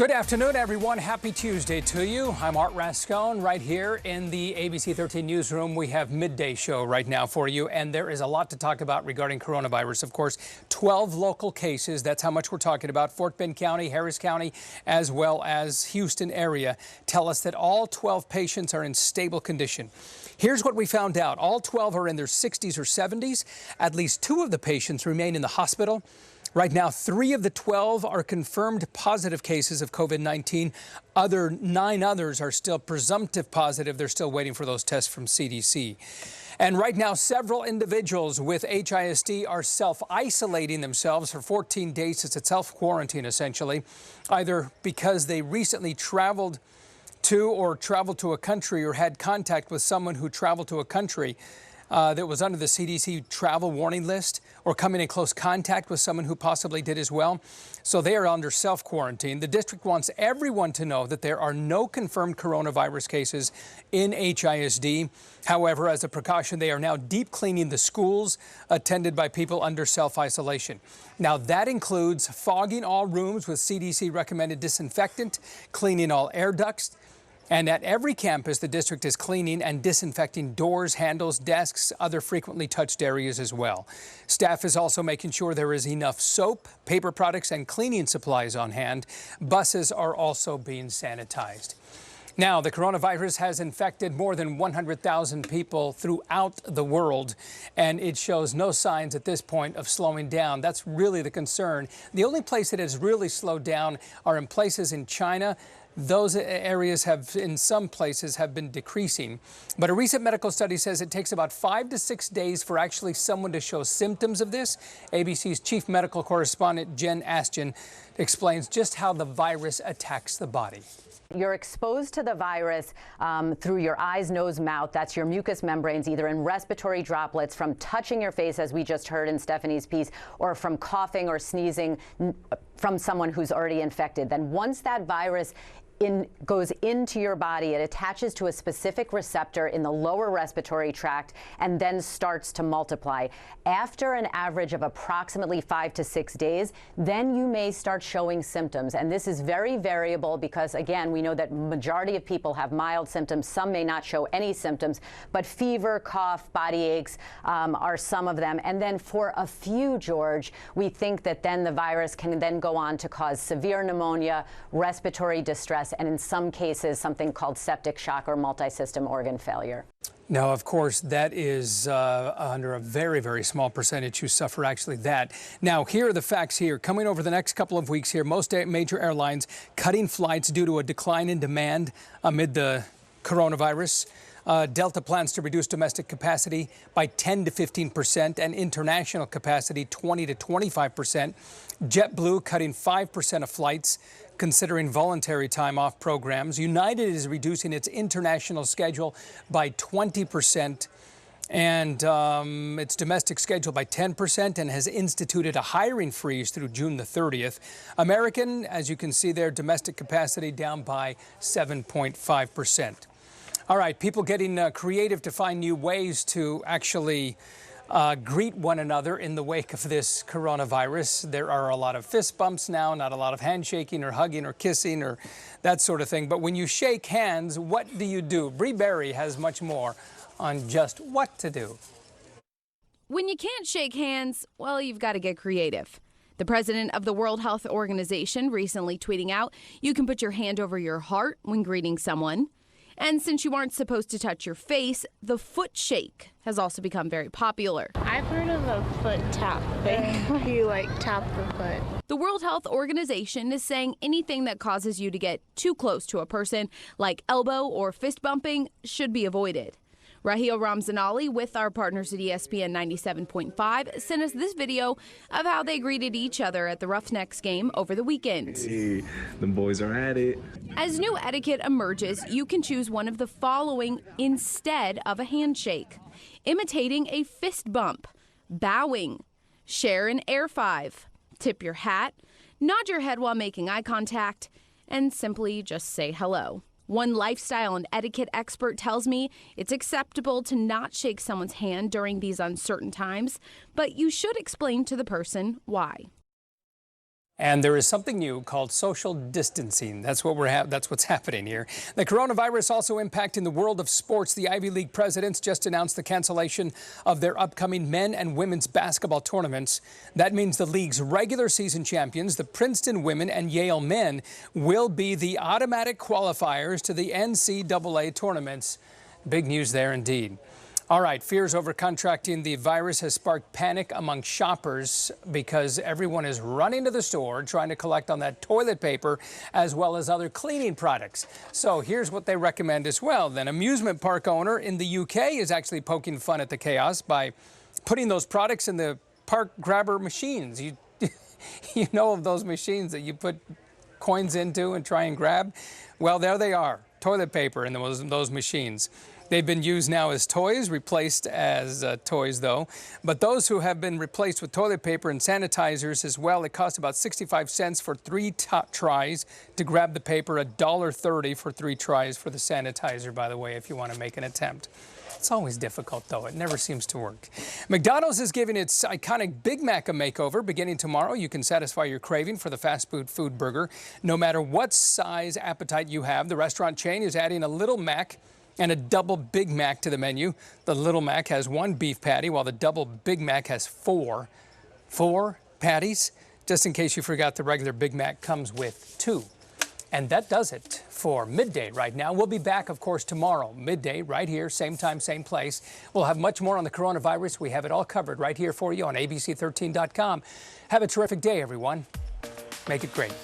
Good afternoon, everyone. Happy Tuesday to you. I'm Art Rascone right here in the ABC 13 newsroom. We have Midday show right now for you, and there is a lot to talk about regarding coronavirus. Of course, 12 local cases. That's how much we're talking about. Fort Bend County, Harris County, as well as Houston area tell us that all 12 patients are in stable condition. Here's what we found out. All 12 are in their 60s or 70s. At least 2 of the patients remain in the hospital. Right now, 3 of the 12 are confirmed positive cases of COVID-19. 9 others are still presumptive positive. They're still waiting for those tests from CDC. And right now, several individuals with HISD are self-isolating themselves for 14 days. It's a self-quarantine, essentially, either because they recently traveled to a country or had contact with someone who traveled to a country that was under the CDC travel warning list, or coming in close contact with someone who possibly did as well. So they are under self-quarantine. The district wants everyone to know that there are no confirmed coronavirus cases in HISD. However, as a precaution, they are now deep cleaning the schools attended by people under self-isolation. Now, that includes fogging all rooms with CDC recommended disinfectant, cleaning all air ducts. And at every campus, the district is cleaning and disinfecting doors, handles, desks, other frequently touched areas as well. Staff is also making sure there is enough soap, paper products, and cleaning supplies on hand. Buses are also being sanitized. Now, the coronavirus has infected more than 100,000 people throughout the world, and it shows no signs at this point of slowing down. That's really the concern. The only place that has really slowed down are in places in China. Those areas have, in some places, have been decreasing. But a recent medical study says it takes about 5 to 6 days for actually someone to show symptoms of this. ABC's chief medical correspondent, Jen Ashton, explains just how the virus attacks the body. You're exposed to the virus through your eyes, nose, mouth. That's your mucous membranes, either in respiratory droplets from touching your face, as we just heard in Stephanie's piece, or from coughing or sneezing from someone who's already infected. Then once that virus goes into your body, it attaches to a specific receptor in the lower respiratory tract and then starts to multiply. After an average of approximately 5 to 6 days, then you may start showing symptoms. And this is very variable because, again, we know that majority of people have mild symptoms. Some may not show any symptoms, but fever, cough, body aches are some of them. And then for a few, George, we think that then the virus can then go on to cause severe pneumonia, respiratory distress, and in some cases, something called septic shock or multi-system organ failure. Now, of course, that is under a very, very small percentage who suffer actually that. Now, here are the facts here. Coming over the next couple of weeks here, most major airlines cutting flights due to a decline in demand amid the coronavirus. Delta plans to reduce domestic capacity by 10 to 15% and international capacity 20 to 25%. JetBlue cutting 5% of flights, considering voluntary time off programs. United is reducing its international schedule by 20% and its domestic schedule by 10%, and has instituted a hiring freeze through June the 30th. American, as you can see there, domestic capacity down by 7.5%. All right, people getting creative to find new ways to actually greet one another in the wake of this coronavirus. There are a lot of fist bumps now, not a lot of handshaking or hugging or kissing or that sort of thing. But when you shake hands, what do you do? Bree Berry has much more on just what to do. When you can't shake hands, well, you've got to get creative. The president of the World Health Organization recently tweeting out, you can put your hand over your heart when greeting someone. And since you aren't supposed to touch your face, the foot shake has also become very popular. I've heard of a foot tap thing where you tap the foot. The World Health Organization is saying anything that causes you to get too close to a person, like elbow or fist bumping, should be avoided. Raheel Ramzanali with our partners at ESPN 97.5 sent us this video of how they greeted each other at the Roughnecks game over the weekend. Hey, the boys are at it. As new etiquette emerges, you can choose one of the following instead of a handshake: imitating a fist bump, bowing, share an air five, tip your hat, nod your head while making eye contact, and simply just say hello. One lifestyle and etiquette expert tells me it's acceptable to not shake someone's hand during these uncertain times, but you should explain to the person why. And there is something new called social distancing. That's what's happening here. The coronavirus also impacting the world of sports. The Ivy League presidents just announced the cancellation of their upcoming men and women's basketball tournaments. That means the league's regular season champions, the Princeton women and Yale men, will be the automatic qualifiers to the NCAA tournaments. Big news there indeed. All right, fears over contracting the virus has sparked panic among shoppers because everyone is running to the store trying to collect on that toilet paper as well as other cleaning products. So here's what they recommend as well. An amusement park owner in the UK is actually poking fun at the chaos by putting those products in the park grabber machines. You know of those machines that you put coins into and try and grab? Well, there they are, toilet paper in those machines. They've been used now as toys, replaced as toys, though. But those who have been replaced with toilet paper and sanitizers as well, it costs about 65 cents for 3 tries to grab the paper, $1.30 for 3 tries for the sanitizer, by the way, if you want to make an attempt. It's always difficult, though. It never seems to work. McDonald's is giving its iconic Big Mac a makeover. Beginning tomorrow, you can satisfy your craving for the fast food burger, no matter what size appetite you have. The restaurant chain is adding a Little Mac and a double Big Mac to the menu. The Little Mac has 1 beef patty, while the double Big Mac has 4 patties. Just in case you forgot, the regular Big Mac comes with 2. And that does it for Midday right now. We'll be back, of course, tomorrow, midday, right here, same time, same place. We'll have much more on the coronavirus. We have it all covered right here for you on ABC13.com. Have a terrific day, everyone. Make it great.